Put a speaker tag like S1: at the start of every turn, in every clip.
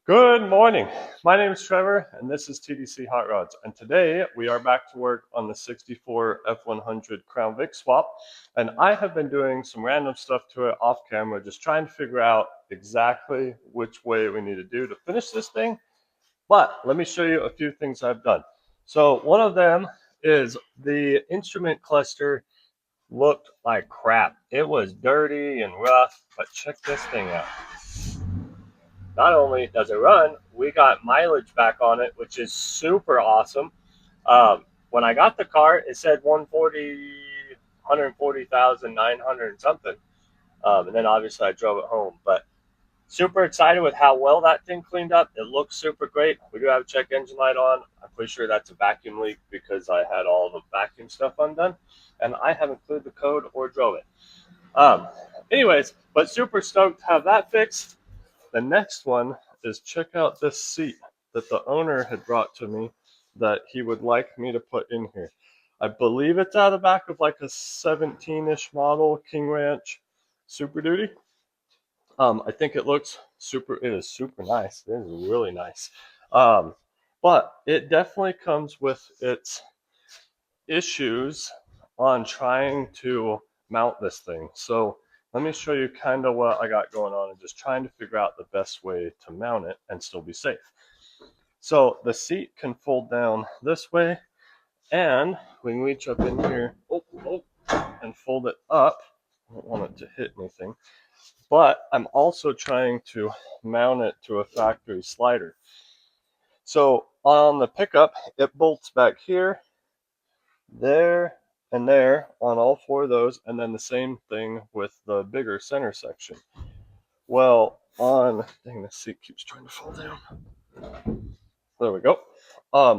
S1: Good morning. My name is Trevor, and this is TDC Hot Rods. And today we are back to work on the 64 F100 Crown Vic swap. And I have been doing some random stuff to it off camera, just trying to figure out exactly which way we need to do to finish this thing. But let me show you a few things I've done. So one of them is the instrument cluster looked like crap. It was dirty and rough, but check this thing out. Not only does it run, we got mileage back on it, which is super awesome. When I got the car, it said 140,900 and something. And then obviously I drove it home. But super excited with how well that thing cleaned up. It looks super great. We do have a check engine light on. I'm pretty sure that's a vacuum leak because I had all the vacuum stuff undone. And I haven't cleared the code or drove it. Anyways, but super stoked to have that fixed. The next one is check out this seat that the owner had brought to me that he would like me to put in here. I believe it's out of the back of like a 17-ish model King Ranch Super Duty. I think it looks super, it is super nice. It is really nice. But it definitely comes with its issues on trying to mount this thing. So let me show you kind of what I got going on and just trying to figure out the best way to mount it and still be safe. So the seat can fold down this way, and we can reach up in here and fold it up. I don't want it to hit anything. But I'm also trying to mount it to a factory slider. So on the pickup, it bolts back here, there, and there on all four of those, and then the same thing with the bigger center section. Well, dang, the seat keeps trying to fall down. There we go.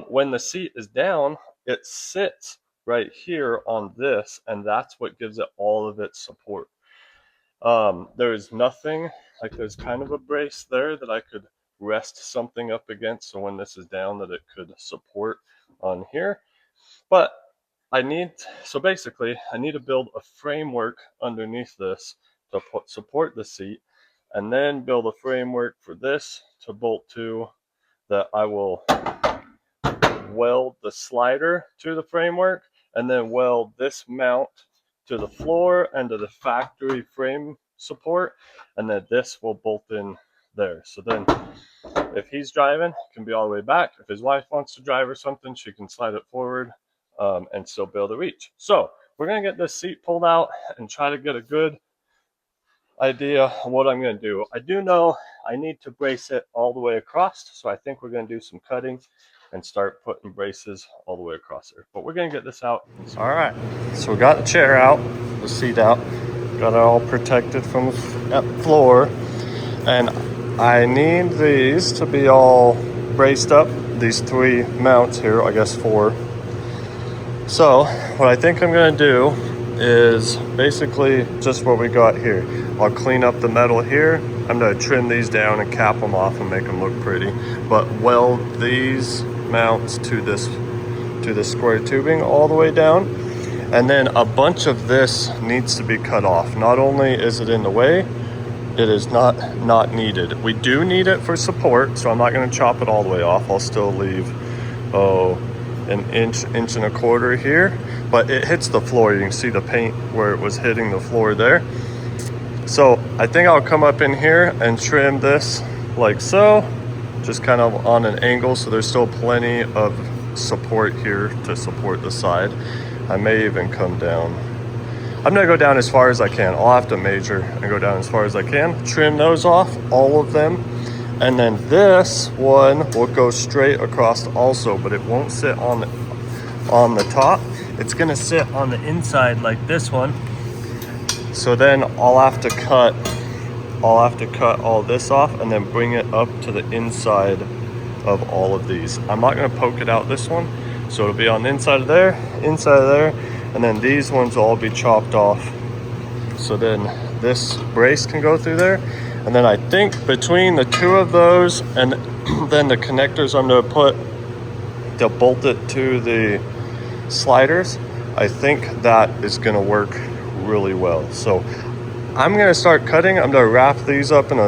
S1: When the seat is down, it sits right here on this, and that's what gives it all of its support. There's nothing, like there's kind of a brace there that I could rest something up against, so when this is down that it could support on here. But so basically, I need to build a framework underneath this to support the seat, and then build a framework for this to bolt to, that I will weld the slider to the framework, and then weld this mount to the floor and to the factory frame support, and then this will bolt in there. So then if he's driving, it can be all the way back. If his wife wants to drive or something, she can slide it forward and still be able to reach. So we're going to get this seat pulled out and try to get a good idea of what I'm going to do. I do know I need to brace it all the way across, so I think we're going to do some cutting and start putting braces all the way across there. But we're going to get this out. All right, so we got the chair out, the seat out, got it all protected from the floor, and I need these to be all braced up, these three mounts here, I guess four. So what I think I'm going to do is basically just what we got here. I'll clean up the metal here. I'm going to trim these down and cap them off and make them look pretty, but weld these mounts to this square tubing all the way down. And then a bunch of this needs to be cut off. Not only is it in the way, it is not needed. We do need it for support, so I'm not going to chop it all the way off. I'll still leave an inch and a quarter here, but it hits the floor. You can see the paint where it was hitting the floor there. So I think I'll come up in here and trim this like so, just kind of on an angle, so there's still plenty of support here to support the side. I may even come down. I'm gonna go down as far as I can. I'll have to measure and go down as far as I can. Trim those off, all of them. And then this one will go straight across also, but it won't sit on the top. It's gonna sit on the inside like this one. So then I'll have to cut all this off and then bring it up to the inside of all of these. I'm not gonna poke it out this one, so it'll be on the inside of there, and then these ones will all be chopped off. So then this brace can go through there. And then I think between the two of those and then the connectors I'm gonna put to bolt it to the sliders, I think that is gonna work really well. So I'm gonna start cutting. I'm gonna wrap these up in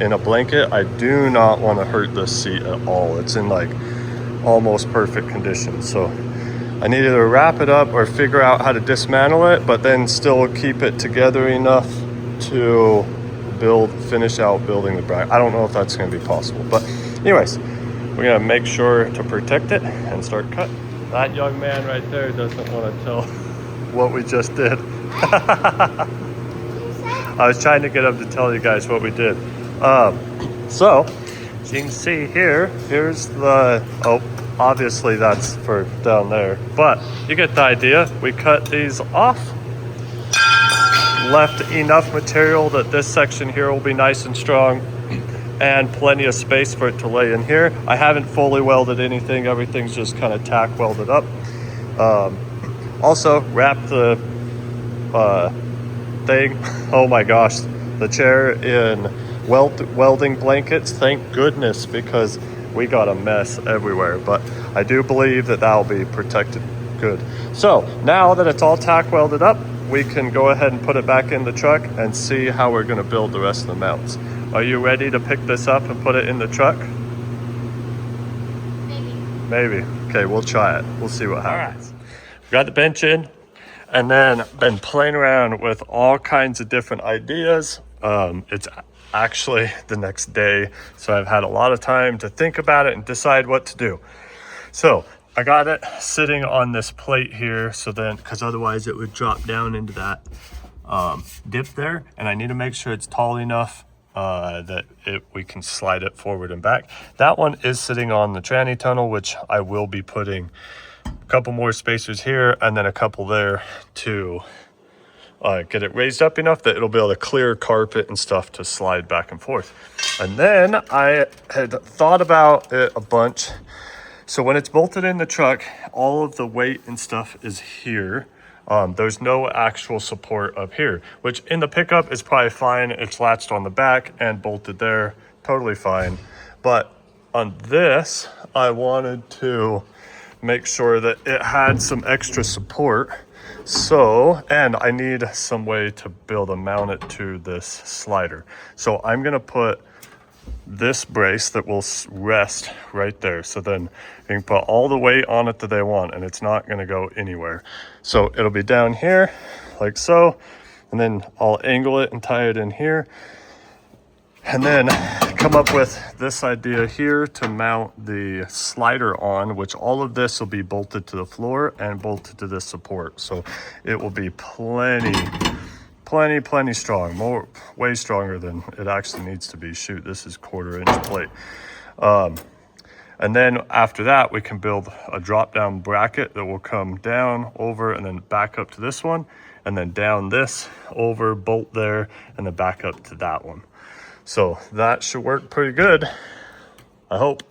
S1: in a blanket, I do not want to hurt this seat at all. It's in like almost perfect condition. So I needed to wrap it up or figure out how to dismantle it, but then still keep it together enough to finish out building the bracket. I don't know if that's going to be possible, but anyways, we're going to make sure to protect it and start cutting. That young man right there doesn't want to tell what we just did. I was trying to get him to tell you guys what we did. So, as you can see here, here's the, obviously that's for down there, but you get the idea. We cut these off, left enough material that this section here will be nice and strong and plenty of space for it to lay in here. I haven't fully welded anything. Everything's just kind of tack welded up. Also wrap the thing, oh my gosh, the chair in welding blankets. Thank goodness, because we got a mess everywhere, but I do believe that that'll be protected good. So now that it's all tack welded up, we can go ahead and put it back in the truck and see how we're going to build the rest of the mounts. Are you ready to pick this up and put it in the truck? Maybe. Okay, we'll try it. We'll see what happens. All right. Got the bench in, and then been playing around with all kinds of different ideas. It's actually the next day, so I've had a lot of time to think about it and decide what to do. So I got it sitting on this plate here, so then, because otherwise it would drop down into that dip there, and I need to make sure it's tall enough that we can slide it forward and back. That one is sitting on the tranny tunnel, which I will be putting a couple more spacers here and then a couple there to get it raised up enough that it'll be able to clear carpet and stuff to slide back and forth. And then I had thought about it a bunch. So when it's bolted in the truck, all of the weight and stuff is here. There's no actual support up here, which in the pickup is probably fine. It's latched on the back and bolted there, totally fine. But on this, I wanted to make sure that it had some extra support. So, and I need some way to build and mount it to this slider. So I'm gonna put this brace that will rest right there. So then you can put all the weight on it that they want, and it's not gonna go anywhere. So it'll be down here like so, and then I'll angle it and tie it in here. And then come up with this idea here to mount the slider on, which all of this will be bolted to the floor and bolted to this support. So it will be plenty strong, way stronger than it actually needs to be. Shoot, this is 1/4 inch plate. And then after that, we can build a drop down bracket that will come down over and then back up to this one, and then down this over, bolt there, and then back up to that one. So that should work pretty good, I hope.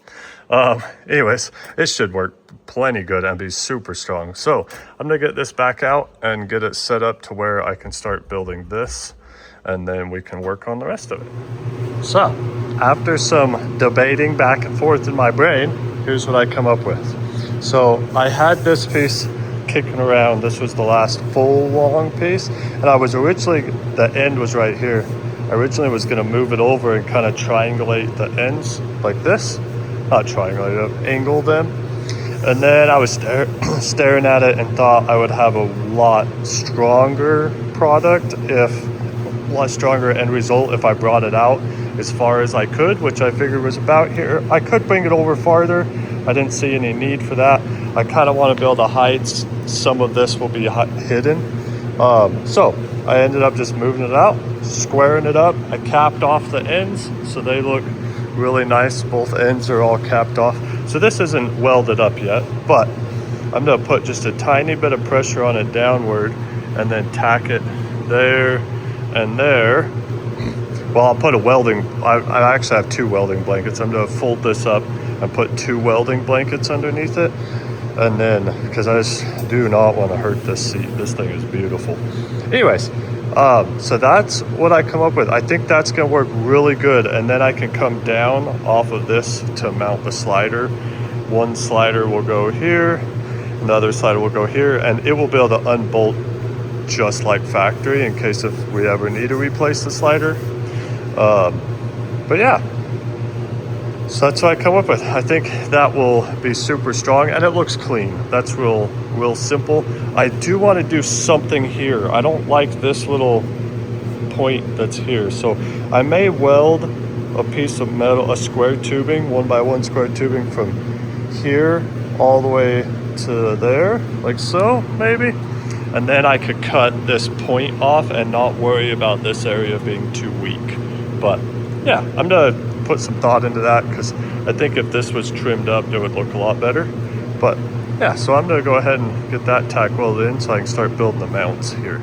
S1: Anyways, it should work plenty good and be super strong. So I'm gonna get this back out and get it set up to where I can start building this, and then we can work on the rest of it. So after some debating back and forth in my brain, here's what I come up with. So I had this piece kicking around. This was the last full long piece, and I was originally, the end was right here. I originally was going to move it over and kind of triangulate the ends like this. Not triangulate, angle them. And then I was staring at it and thought I would have a lot stronger product, a lot stronger end result if I brought it out as far as I could, which I figured was about here. I could bring it over farther. I didn't see any need for that. I kind of want to be able to hide some of this will be hidden. So I ended up just moving it out, squaring it up. I capped off the ends so they look really nice. Both ends are all capped off. So this isn't welded up yet, but I'm gonna put just a tiny bit of pressure on it downward and then tack it there and there. Well, I'll put a welding, I actually have 2 welding blankets. I'm gonna fold this up and put 2 welding blankets underneath it. And then, because I just do not want to hurt this seat. This thing is beautiful. Anyways, so that's what I come up with. I think that's going to work really good. And then I can come down off of this to mount the slider. One slider will go here, another slider will go here, and it will be able to unbolt just like factory in case if we ever need to replace the slider. But yeah, so that's what I come up with. I think that will be super strong, and it looks clean. That's real simple. I do want to do something here. I don't like this little point that's here, so I may weld a piece of metal, a square tubing, 1x1 square tubing from here all the way to there, like so, maybe. And then I could cut this point off and not worry about this area being too weak. But yeah, I'm gonna put some thought into that, because I think if this was trimmed up, it would look a lot better. But yeah, so I'm gonna go ahead and get that tack welded in so I can start building the mounts here.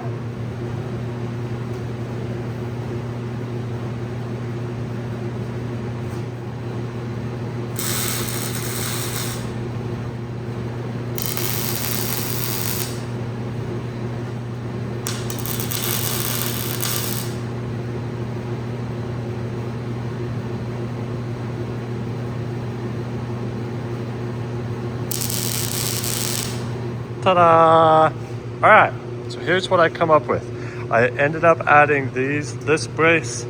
S1: Ta-da! All right, so here's what I come up with. I ended up adding this brace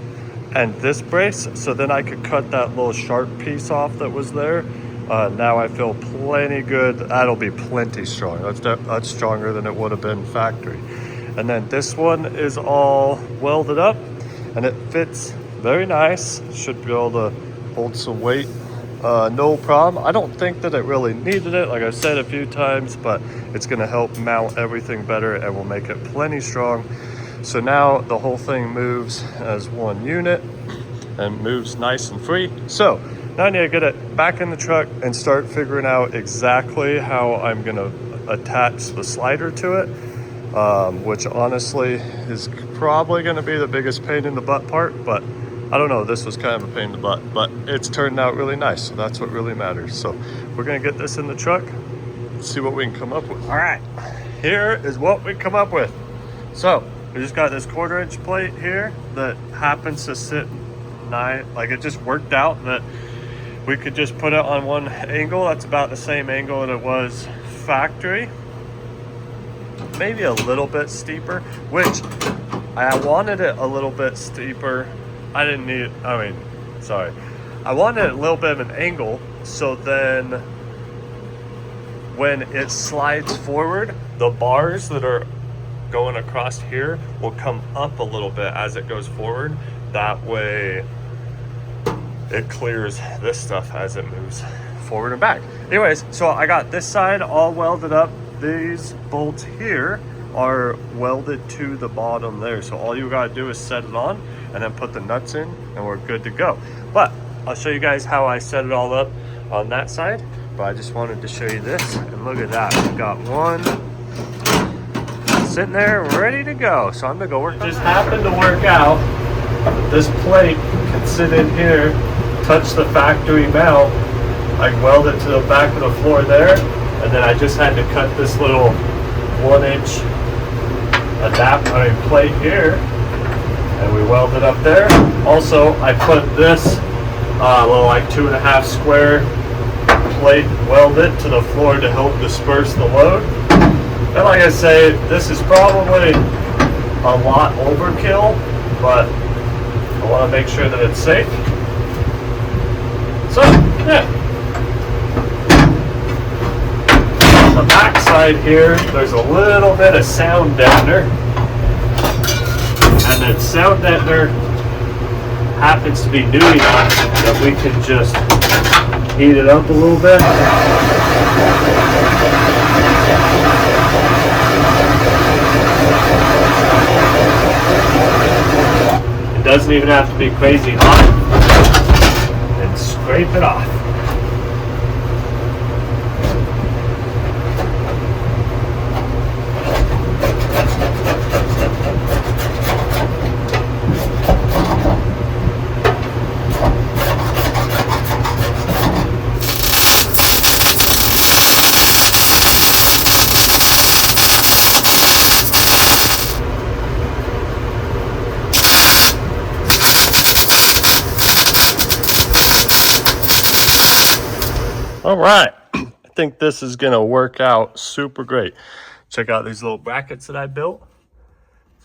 S1: and this brace, so then I could cut that little sharp piece off that was there. Now I feel plenty good. That'll be plenty strong. That's stronger than it would have been factory. And then this one is all welded up, and it fits very nice. Should be able to hold some weight. No problem. I don't think that it really needed it, like I said a few times, but it's going to help mount everything better and will make it plenty strong. So now the whole thing moves as one unit and moves nice and free. So now I need to get it back in the truck and start figuring out exactly how I'm going to attach the slider to it, which honestly is probably going to be the biggest pain in the butt part, but I don't know, this was kind of a pain in the butt, but it's turned out really nice, so that's what really matters. So we're gonna get this in the truck, see what we can come up with. All right, here is what we come up with. So we just got this 1/4" plate here that happens to sit like it just worked out that we could just put it on one angle. That's about the same angle that it was factory. Maybe a little bit steeper, which I wanted it a little bit steeper. I wanted a little bit of an angle, so then when it slides forward, the bars that are going across here will come up a little bit as it goes forward. That way it clears this stuff as it moves forward and back. Anyways, so I got this side all welded up. These bolts here are welded to the bottom there, so all you gotta do is set it on and then put the nuts in and we're good to go. But I'll show you guys how I set it all up on that side, but I just wanted to show you this, and look at that, we've got one sitting there ready to go. So I'm gonna go work on it. Just happened to work out that this plate can sit in here, touch the factory mount. I can weld it to the back of the floor there, and then I just had to cut this little 1-inch plate here, and we welded up there. Also, I put this little like 2.5 square plate welded to the floor to help disperse the load. And like I say, this is probably a lot overkill, but I want to make sure that it's safe. So, yeah. On the back side here, there's a little bit of sound deadener. And that sound deadener happens to be new enough that we can just heat it up a little bit. It doesn't even have to be crazy hot. And scrape it off. All right, I think this is gonna work out super great. Check out these little brackets that I built.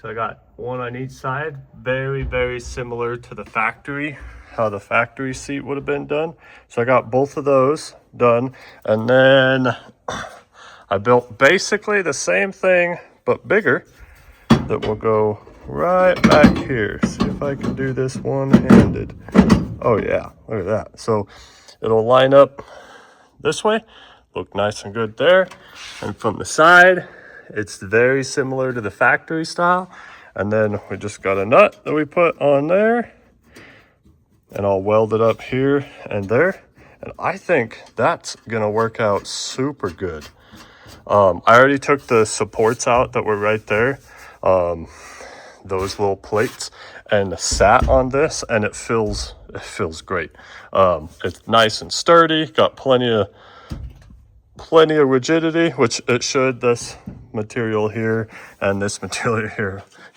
S1: So I got one on each side, very, very similar to the factory, how the factory seat would have been done. So I got both of those done. And then I built basically the same thing, but bigger, that will go right back here. See if I can do this one-handed. Oh yeah, look at that. So it'll line up this way, look nice and good there. And from the side, it's very similar to the factory style. And then we just got a nut that we put on there, and I'll weld it up here and there. And I think that's gonna work out super good. I already took the supports out that were right there, those little plates, and sat on this, and it feels great. It's nice and sturdy, got plenty of rigidity, which it should. This material here and this material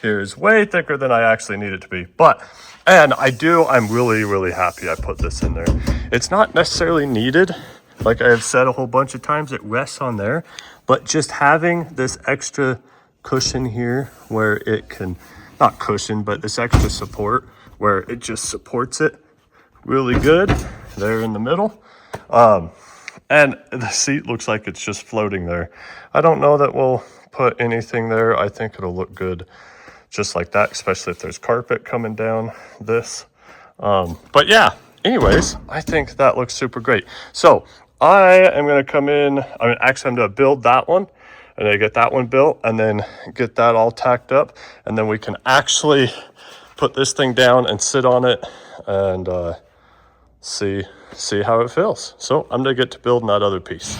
S1: here is way thicker than I actually need it to be. But, and I'm really happy I put this in there. It's not necessarily needed. Like I have said a whole bunch of times, it rests on there, but just having this extra cushion here where it can, not cushion, but this extra support where it just supports it really good there in the middle. And the seat looks like it's just floating there. I don't know that we'll put anything there. I think it'll look good just like that, especially if there's carpet coming down this. But yeah, anyways, I think that looks super great. So I am gonna come in, I'm gonna build that one, and then get that one built, and then get that all tacked up, and then we can actually put this thing down and sit on it and see how it feels. So I'm gonna get to building that other piece.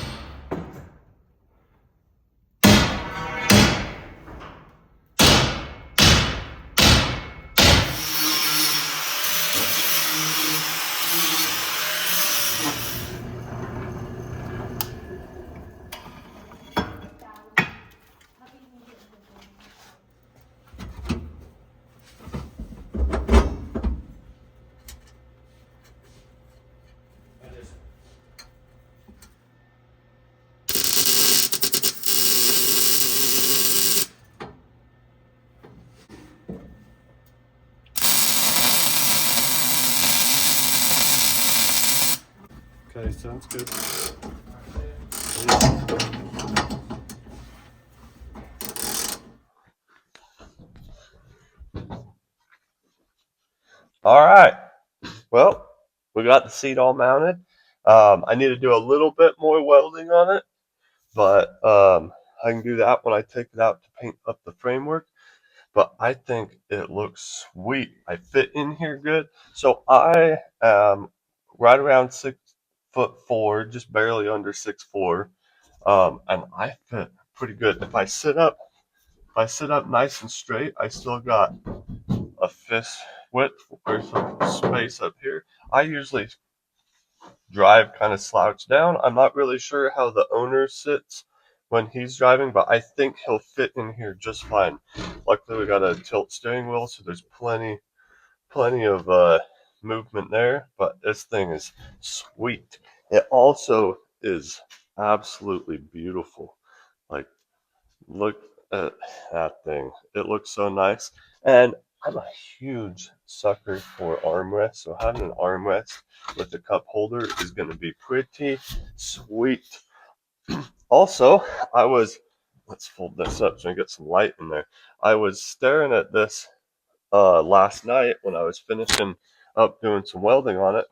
S1: Okay, sounds good. All right. Well, we got the seat all mounted. I need to do a little bit more welding on it, but I can do that when I take it out to paint up the framework. But I think it looks sweet. I fit in here good. So I am right around 6'4", just barely under 6'4", and I fit pretty good. If I sit up nice and straight, I still got a fist width or some space up here. I usually drive kind of slouched down. I'm not really sure how the owner sits when he's driving, but I think he'll fit in here just fine. Luckily, we got a tilt steering wheel, so there's plenty of movement there. But this thing is sweet. It also is absolutely beautiful. Like, look at that thing. It looks so nice. And I'm a huge sucker for armrests, so having an armrest with a cup holder is going to be pretty sweet. Also, let's fold this up so I get some light in there. I was staring at this last night when I was finishing up doing some welding on it,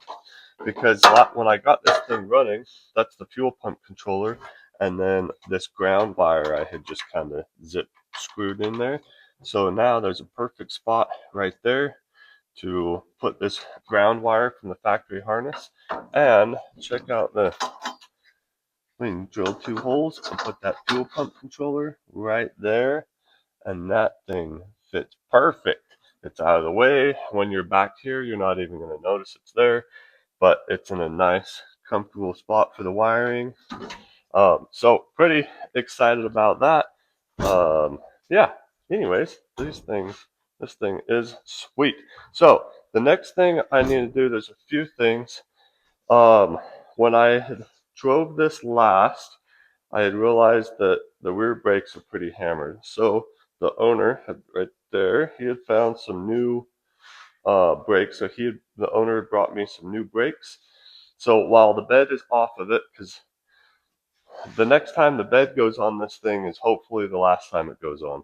S1: because when I got this thing running, that's the fuel pump controller, and then this ground wire I had just kind of zip screwed in there. So now there's a perfect spot right there to put this ground wire from the factory harness. And check out we can drill 2 holes and put that fuel pump controller right there, and that thing fits perfect. It's out of the way. When you're back here, you're not even going to notice it's there, but it's in a nice, comfortable spot for the wiring. So pretty excited about that. Yeah. Anyways, this thing is sweet. So the next thing I need to do, there's a few things. When I had drove this last, I had realized that the rear brakes are pretty hammered. So the owner had right there, he had found some new brakes. So the owner brought me some new brakes. So while the bed is off of it, because the next time the bed goes on this thing is hopefully the last time it goes on.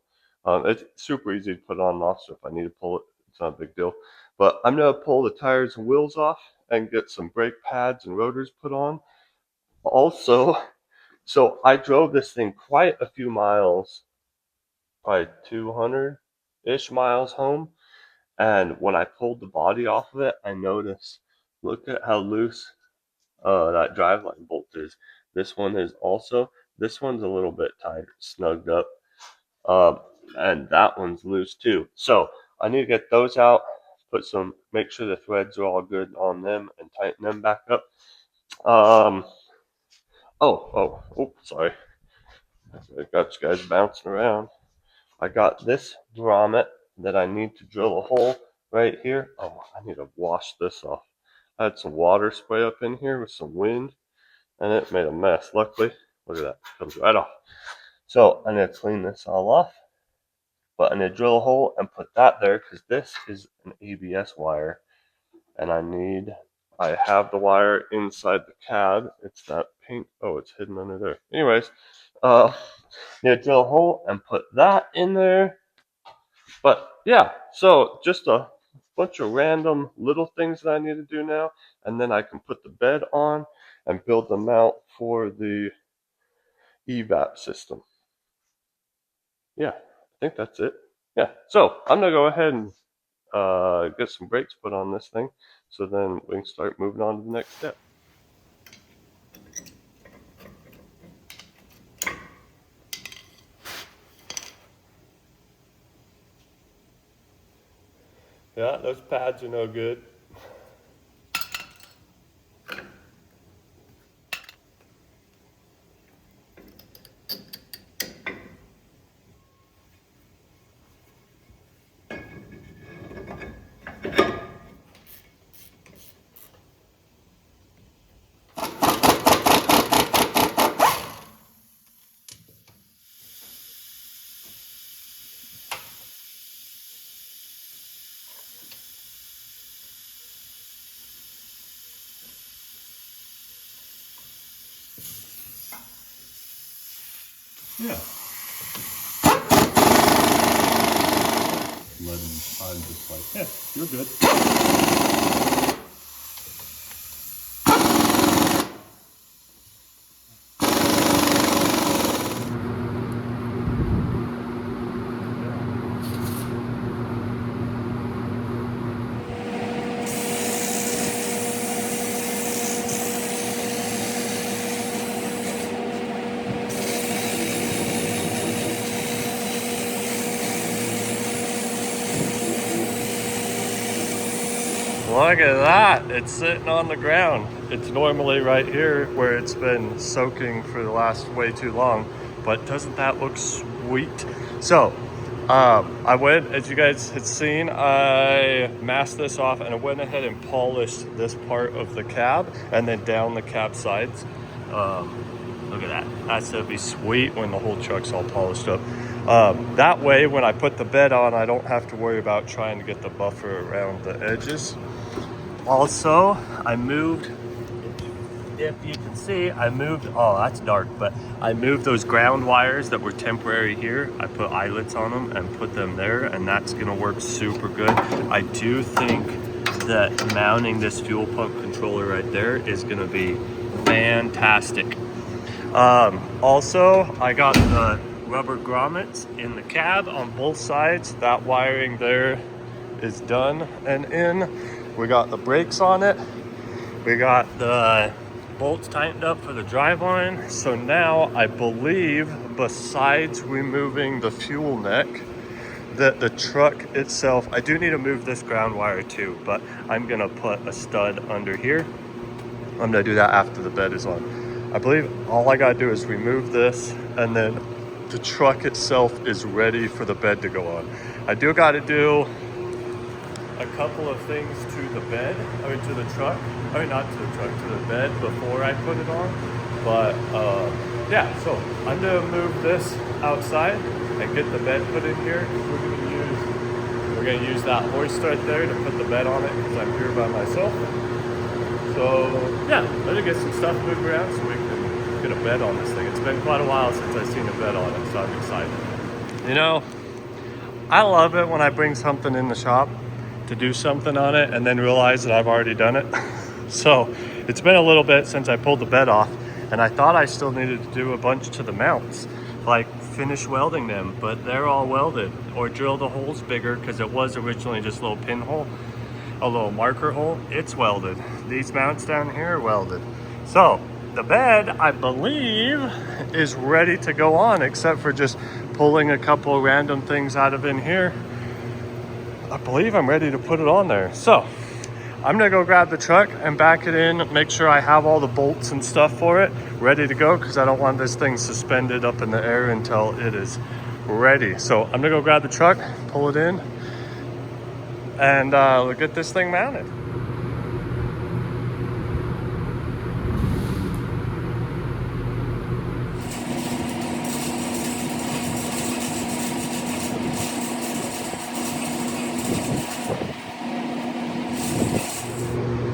S1: It's super easy to put on and off, so if I need to pull it, it's not a big deal. But I'm going to pull the tires and wheels off and get some brake pads and rotors put on. Also, so I drove this thing quite a few miles, probably 200-ish miles home. And when I pulled the body off of it, I noticed, look at how loose that driveline bolt is. This one is also, this one's a little bit tight, snugged up. Um, and that one's loose too. So I need to get those out, make sure the threads are all good on them and tighten them back up. Um, sorry. I got you guys bouncing around. I got this grommet that I need to drill a hole right here. Oh, I need to wash this off. I had some water spray up in here with some wind and it made a mess. Luckily, look at that, it comes right off. So I need to clean this all off, but I need to drill a hole and put that there because this is an ABS wire and I have the wire inside the cab. It's that paint. Oh, it's hidden under there. Anyways, need to drill a hole and put that in there. But yeah, so just a bunch of random little things that I need to do now, and then I can put the bed on and build the mount for the evap system. Yeah, I think that's it. Yeah, so I'm gonna go ahead and get some brakes put on this thing, so then we can start moving on to the next step. Yeah, those pads are no good. Yeah. I'm just like, yeah, you're good. Look at that, it's sitting on the ground. It's normally right here where it's been soaking for the last way too long, but doesn't that look sweet? So, I went, as you guys had seen, I masked this off and I went ahead and polished this part of the cab and then down the cab sides. Look at that, that's gonna be sweet when the whole truck's all polished up. That way, when I put the bed on, I don't have to worry about trying to get the buffer around the edges. Also, I moved, if you can see, oh, that's dark, but I moved those ground wires that were temporary here. I put eyelets on them and put them there, and that's gonna work super good. I do think that mounting this fuel pump controller right there is gonna be fantastic. Also, I got the rubber grommets in the cab on both sides. That wiring there is done and in. We got the brakes on it. We got the bolts tightened up for the driveline. So now I believe, besides removing the fuel neck, that the truck itself, I do need to move this ground wire too, but I'm gonna put a stud under here. I'm gonna do that after the bed is on. I believe all I gotta do is remove this, and then the truck itself is ready for the bed to go on. I do gotta do a couple of things to the bed, to the truck. Not to the truck, to the bed before I put it on. But yeah, so I'm gonna move this outside and get the bed put in here. We're gonna use that hoist right there to put the bed on it because I'm here by myself. So yeah, let's get some stuff moved around so we can get a bed on this thing. It's been quite a while since I've seen a bed on it, so I'm excited. You know, I love it when I bring something in the shop to do something on it and then realize that I've already done it. So it's been a little bit since I pulled the bed off, and I thought I still needed to do a bunch to the mounts, like finish welding them, but they're all welded, or drill the holes bigger because it was originally just a little pinhole, a little marker hole. It's welded. These mounts down here are welded. So the bed, I believe, is ready to go on, except for just pulling a couple of random things out of in here. I believe I'm ready to put it on there. So I'm gonna go grab the truck and back it in, make sure I have all the bolts and stuff for it ready to go, because I don't want this thing suspended up in the air until it is ready. So I'm gonna go grab the truck, pull it in, and we'll get this thing mounted.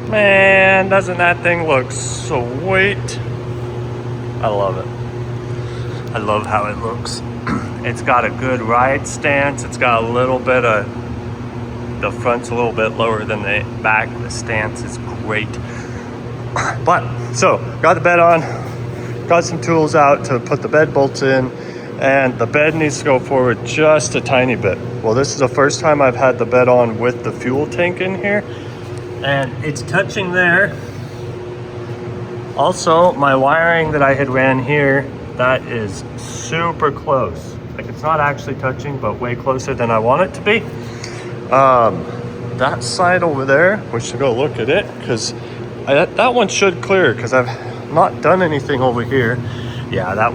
S1: Man, doesn't that thing look sweet? I love it. I love how it looks. It's got a good ride stance. It's got a little bit of, the front's a little bit lower than the back. The stance is great. But, so, got the bed on, got some tools out to put the bed bolts in, and the bed needs to go forward just a tiny bit. Well, this is the first time I've had the bed on with the fuel tank in here, and it's touching there. Also, my wiring that I had ran here, that is super close. Like, it's not actually touching, but way closer than I want it to be. That side over there, we should go look at it, because that one should clear, because I've not done anything over here. Yeah, that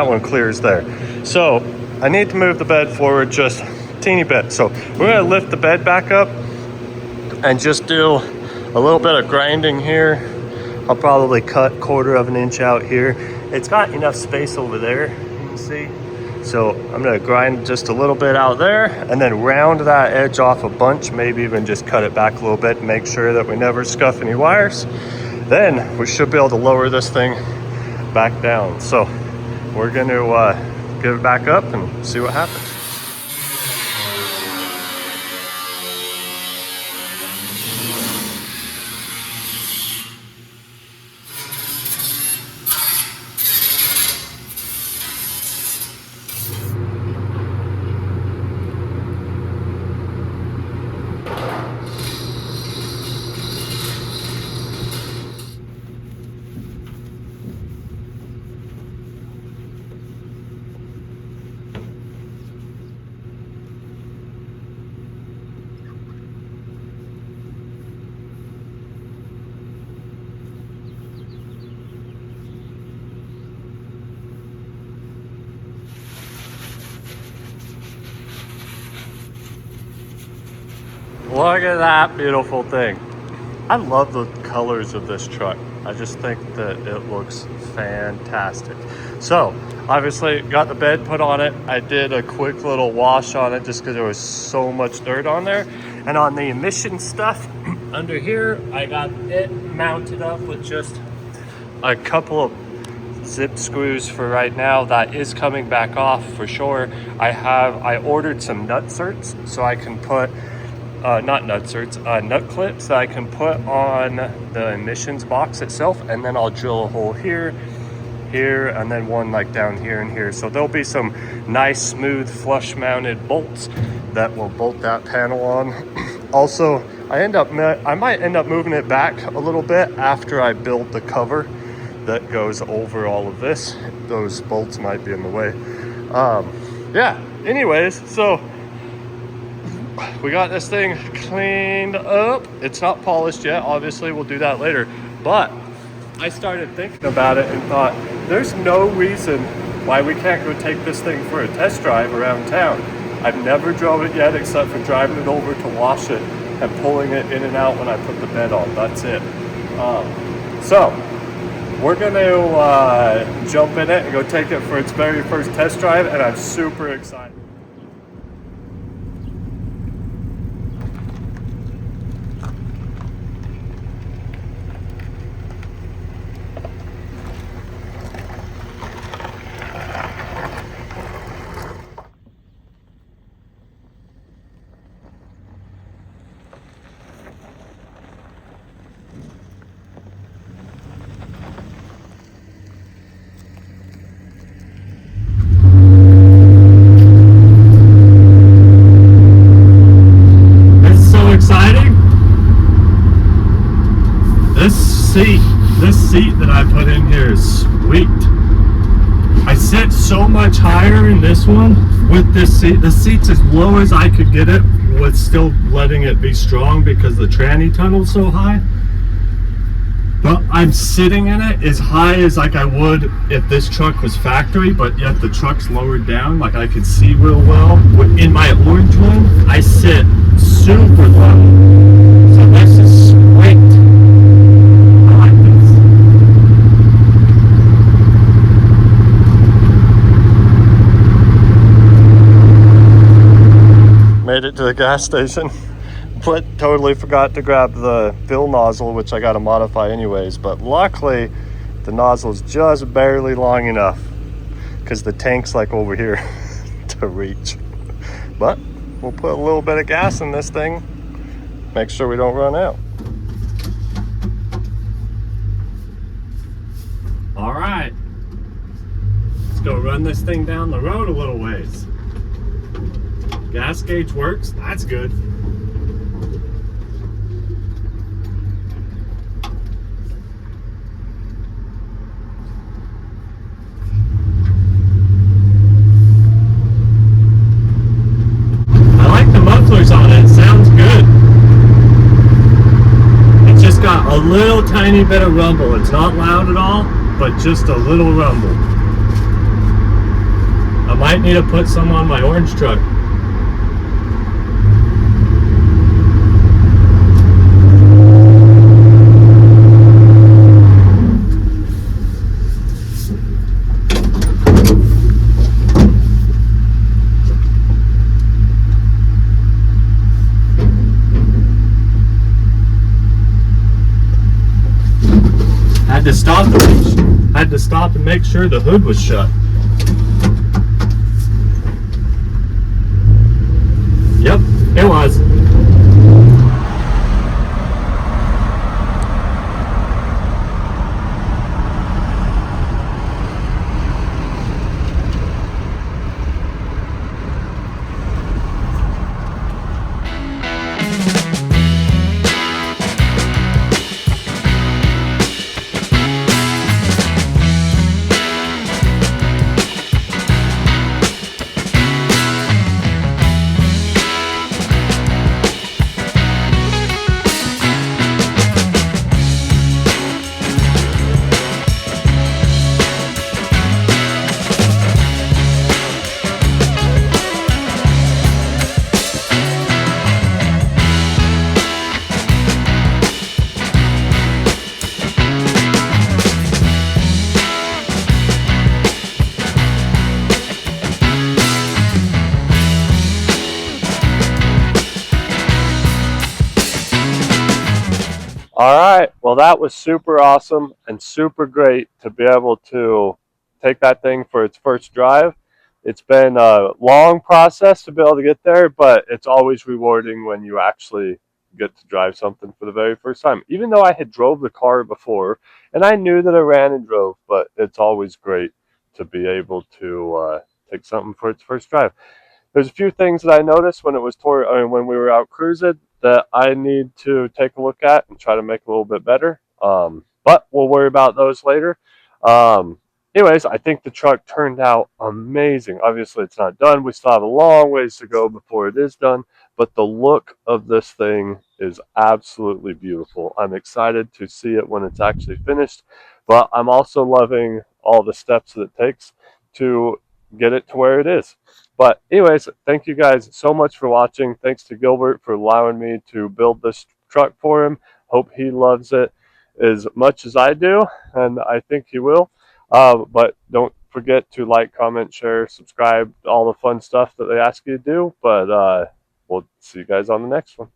S1: one clears there. So I need to move the bed forward just a teeny bit. So we're gonna lift the bed back up and just do a little bit of grinding here. I'll probably cut 1/4 of an inch out here. It's got enough space over there, you can see. So I'm gonna grind just a little bit out there and then round that edge off a bunch, maybe even just cut it back a little bit and make sure that we never scuff any wires. Then we should be able to lower this thing back down. So we're gonna get it back up and see what happens. Look at that beautiful thing. I love the colors of this truck. I just think that it looks fantastic. So obviously got the bed put on it. I did a quick little wash on it just because there was so much dirt on there. And on the emission stuff under here, I got it mounted up with just a couple of zip screws for right now. That is coming back off for sure. I ordered some nut certs so I can put not nut certs, nut clips that I can put on the emissions box itself, and then I'll drill a hole here, and then one like down here and here. So there'll be some nice, smooth, flush mounted bolts that will bolt that panel on. Also, I might end up moving it back a little bit after I build the cover that goes over all of this. Those bolts might be in the way. Yeah, anyways, so we got this thing cleaned up. It's not polished yet, obviously we'll do that later, but I started thinking about it and thought, there's no reason why we can't go take this thing for a test drive around town. I've never drove it yet except for driving it over to wash it and pulling it in and out when I put the bed on. That's it. So we're gonna jump in it and go take it for its very first test drive, and I'm super excited. seat that I put in here is sweet. I sit so much higher in this one with this seat. The seat's as low as I could get it with still letting it be strong because the tranny tunnel's so high. But I'm sitting in it as high as like I would if this truck was factory, but yet the truck's lowered down, like I can see real well. In my orange one, I sit super low. So this is sweet. I like this. Made it to the gas station. But totally forgot to grab the fill nozzle, which I got to modify anyways. But luckily, the nozzle's just barely long enough because the tank's like over here to reach. But we'll put a little bit of gas in this thing, make sure we don't run out. All right, let's go run this thing down the road a little ways. Gas gauge works, that's good. On it, sounds good. It's just got a little tiny bit of rumble. It's not loud at all, but just a little rumble. I might need to put some on my orange truck. Had to stop and make sure the hood was shut. Yep, it was. All right, well, that was super awesome and super great to be able to take that thing for its first drive. It's been a long process to be able to get there, but it's always rewarding when you actually get to drive something for the very first time. Even though I had drove the car before and I knew that I ran and drove, but it's always great to be able to take something for its first drive. There's a few things that I noticed when when we were out cruising that I need to take a look at and try to make a little bit better. But we'll worry about those later. Anyways, I think the truck turned out amazing. Obviously, it's not done. We still have a long ways to go before it is done. But the look of this thing is absolutely beautiful. I'm excited to see it when it's actually finished. But I'm also loving all the steps that it takes to get it to where it is. But anyways, thank you guys so much for watching. Thanks to Gilbert for allowing me to build this truck for him. Hope he loves it as much as I do, and I think he will. But don't forget to like, comment, share, subscribe, all the fun stuff that they ask you to do. But we'll see you guys on the next one.